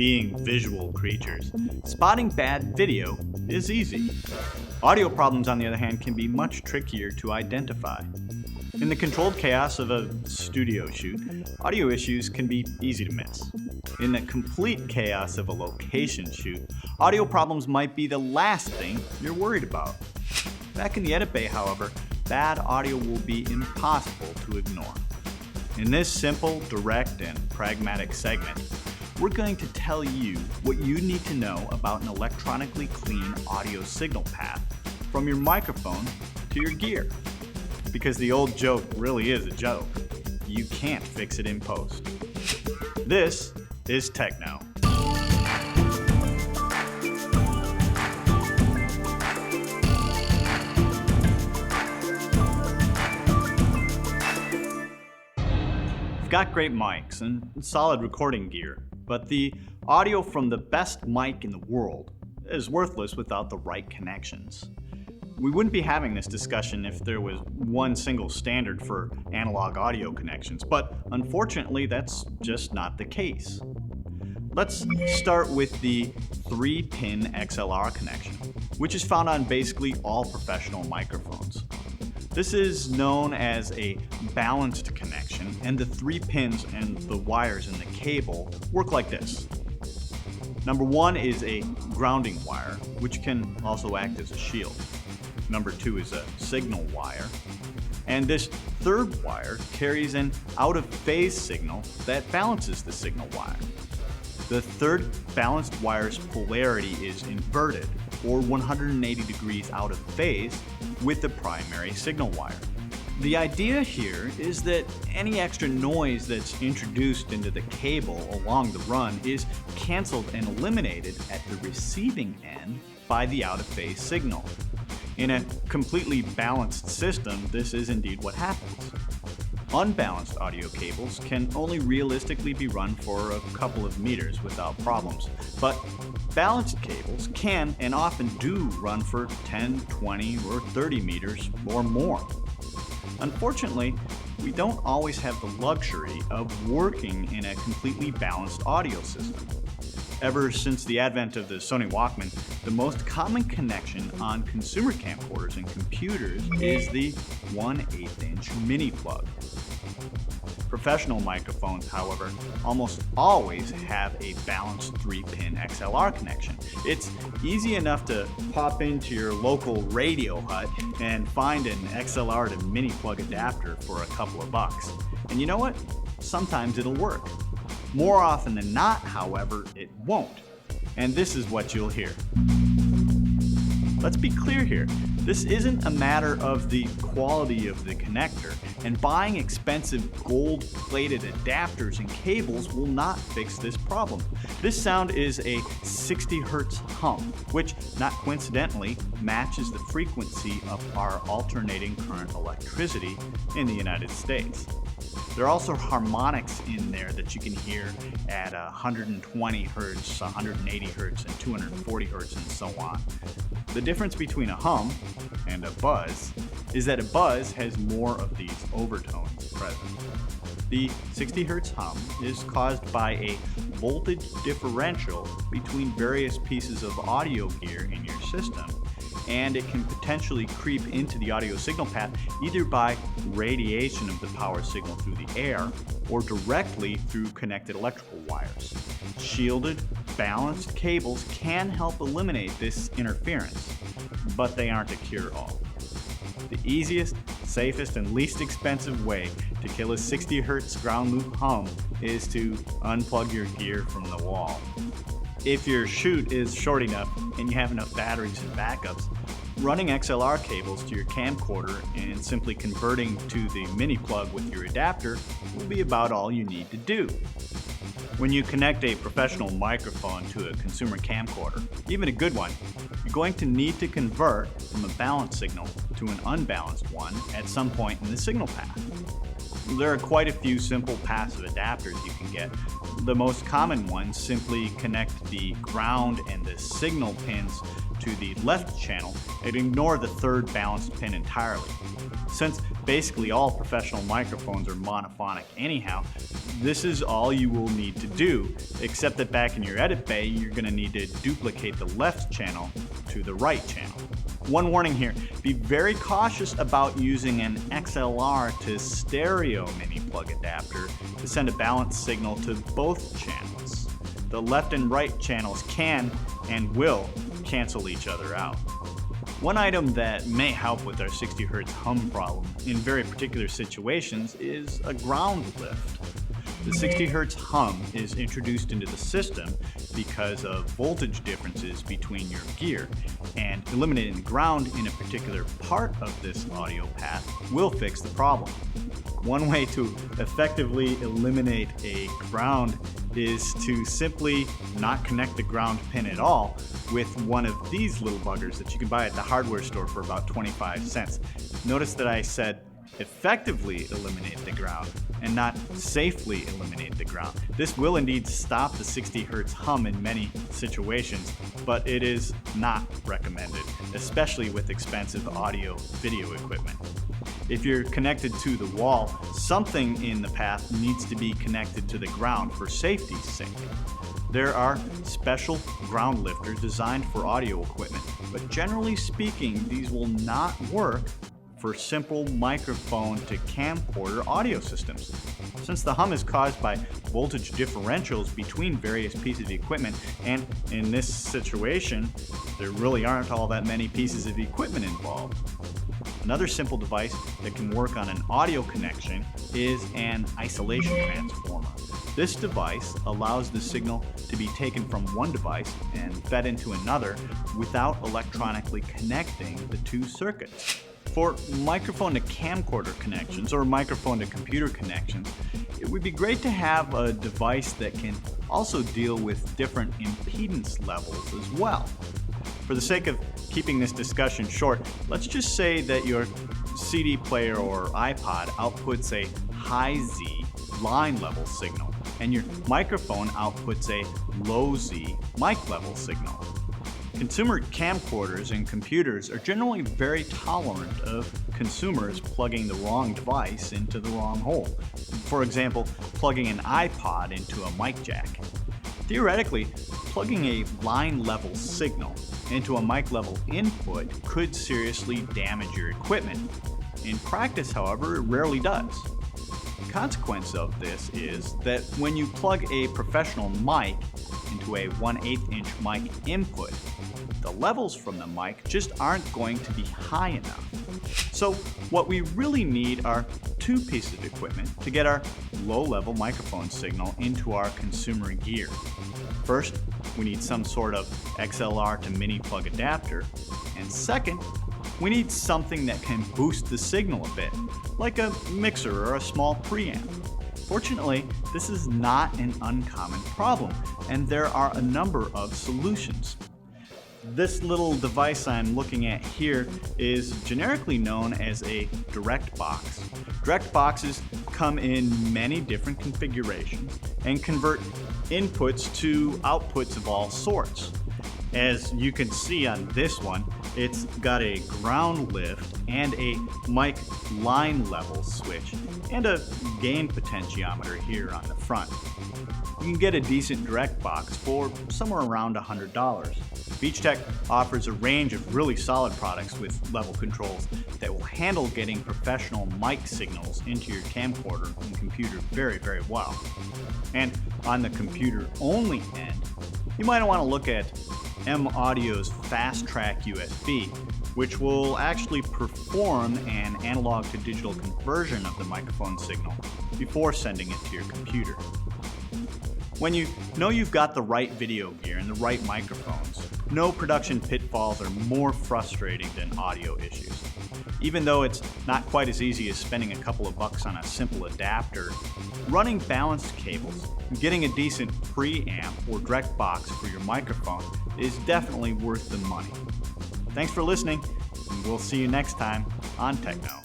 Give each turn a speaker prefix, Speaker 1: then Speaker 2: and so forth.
Speaker 1: being visual creatures, spotting bad video is easy. Audio problems, on the other hand, can be much trickier to identify. In the controlled chaos of a studio shoot, audio issues can be easy to miss. In the complete chaos of a location shoot, audio problems might be the last thing you're worried about. Back in the edit bay, however, bad audio will be impossible to ignore. In this simple, direct, and pragmatic segment, we're going to tell you what you need to know about an electronically clean audio signal path from your microphone to your gear. Because the old joke really is a joke. You can't fix it in post. This is TechKnow. We've got great mics and solid recording gear, but the audio from the best mic in the world is worthless without the right connections. We wouldn't be having this discussion if there was one single standard for analog audio connections, but unfortunately that's just not the case. Let's start with the 3-pin XLR connection, which is found on basically all professional microphones. This is known as a balanced connection, and the 3 pins and the wires in the cable work like this. Number 1 is a grounding wire, which can also act as a shield. Number 2 is a signal wire. And this third wire carries an out-of-phase signal that balances the signal wire. The third balanced wire's polarity is inverted, or 180 degrees out of phase, with the primary signal wire. The idea here is that any extra noise that's introduced into the cable along the run is canceled and eliminated at the receiving end by the out-of-phase signal. In a completely balanced system, this is indeed what happens. Unbalanced audio cables can only realistically be run for a couple of meters without problems, but balanced cables can and often do run for 10, 20, or 30 meters or more. Unfortunately, we don't always have the luxury of working in a completely balanced audio system. Ever since the advent of the Sony Walkman, the most common connection on consumer camcorders and computers is the 1/8-inch mini plug. Professional microphones, however, almost always have a balanced 3-pin XLR connection. It's easy enough to pop into your local Radio Hut and find an XLR to mini plug adapter for a couple of bucks. And you know what? Sometimes it'll work. More often than not, however, it won't. And this is what you'll hear. Let's be clear here. This isn't a matter of the quality of the connector, and buying expensive gold-plated adapters and cables will not fix this problem. This sound is a 60 Hz hum, which, not coincidentally, matches the frequency of our alternating current electricity in the United States. There are also harmonics in there that you can hear at 120 Hz, 180 Hz, and 240 Hz, and so on. The difference between a hum and a buzz is that a buzz has more of these overtones present. The 60 Hz hum is caused by a voltage differential between various pieces of audio gear in your system, and it can potentially creep into the audio signal path either by radiation of the power signal through the air or directly through connected electrical wires. Shielded, balanced cables can help eliminate this interference, but they aren't a cure-all. The easiest, safest, and least expensive way to kill a 60 Hz ground loop hum is to unplug your gear from the wall. If your shoot is short enough and you have enough batteries and backups, running XLR cables to your camcorder and simply converting to the mini plug with your adapter will be about all you need to do. When you connect a professional microphone to a consumer camcorder, even a good one, you're going to need to convert from a balanced signal to an unbalanced one at some point in the signal path. There are quite a few simple passive adapters you can get. The most common ones simply connect the ground and the signal pins to the left channel and ignore the third balanced pin entirely. Since basically all professional microphones are monophonic anyhow, this is all you will need to do, except that back in your edit bay, you're going to need to duplicate the left channel to the right channel. One warning here, be very cautious about using an XLR to stereo mini plug adapter to send a balanced signal to both channels. The left and right channels can and will cancel each other out. One item that may help with our 60 Hz hum problem in very particular situations is a ground lift. The 60 Hz hum is introduced into the system because of voltage differences between your gear, and eliminating the ground in a particular part of this audio path will fix the problem. One way to effectively eliminate a ground is to simply not connect the ground pin at all with one of these little buggers that you can buy at the hardware store for about 25 cents. Notice that I said effectively eliminate the ground and not safely eliminate the ground. This will indeed stop the 60 Hz hum in many situations, but it is not recommended, especially with expensive audio video equipment. If you're connected to the wall, something in the path needs to be connected to the ground for safety's sake. There are special ground lifters designed for audio equipment, but generally speaking, these will not work for simple microphone to camcorder audio systems. Since the hum is caused by voltage differentials between various pieces of equipment, and in this situation, there really aren't all that many pieces of equipment involved. Another simple device that can work on an audio connection is an isolation transformer. This device allows the signal to be taken from one device and fed into another without electronically connecting the two circuits. For microphone to camcorder connections or microphone to computer connections, it would be great to have a device that can also deal with different impedance levels as well. For the sake of keeping this discussion short, let's just say that your CD player or iPod outputs a high Z line level signal and your microphone outputs a low Z mic level signal. Consumer camcorders and computers are generally very tolerant of consumers plugging the wrong device into the wrong hole. For example, plugging an iPod into a mic jack. Theoretically, plugging a line-level signal into a mic-level input could seriously damage your equipment. In practice, however, it rarely does. The consequence of this is that when you plug a professional mic into a 1/8 inch mic input, the levels from the mic just aren't going to be high enough. So what we really need are two pieces of equipment to get our low-level microphone signal into our consumer gear. First, we need some sort of XLR to mini plug adapter, and second, we need something that can boost the signal a bit, like a mixer or a small preamp. Fortunately, this is not an uncommon problem, and there are a number of solutions. This little device I'm looking at here is generically known as a direct box. Direct boxes come in many different configurations and convert inputs to outputs of all sorts. As you can see on this one, it's got a ground lift and a mic line level switch and a gain potentiometer here on the front. You can get a decent direct box for somewhere around $100. BeachTech offers a range of really solid products with level controls that will handle getting professional mic signals into your camcorder and computer very, very well. And on the computer-only end, you might want to look at M-Audio's Fast Track USB, which will actually perform an analog to digital conversion of the microphone signal before sending it to your computer. When you know you've got the right video gear and the right microphones, no production pitfalls are more frustrating than audio issues. Even though it's not quite as easy as spending a couple of bucks on a simple adapter, running balanced cables, getting a decent preamp or direct box for your microphone is definitely worth the money. Thanks for listening, and we'll see you next time on TechKnow.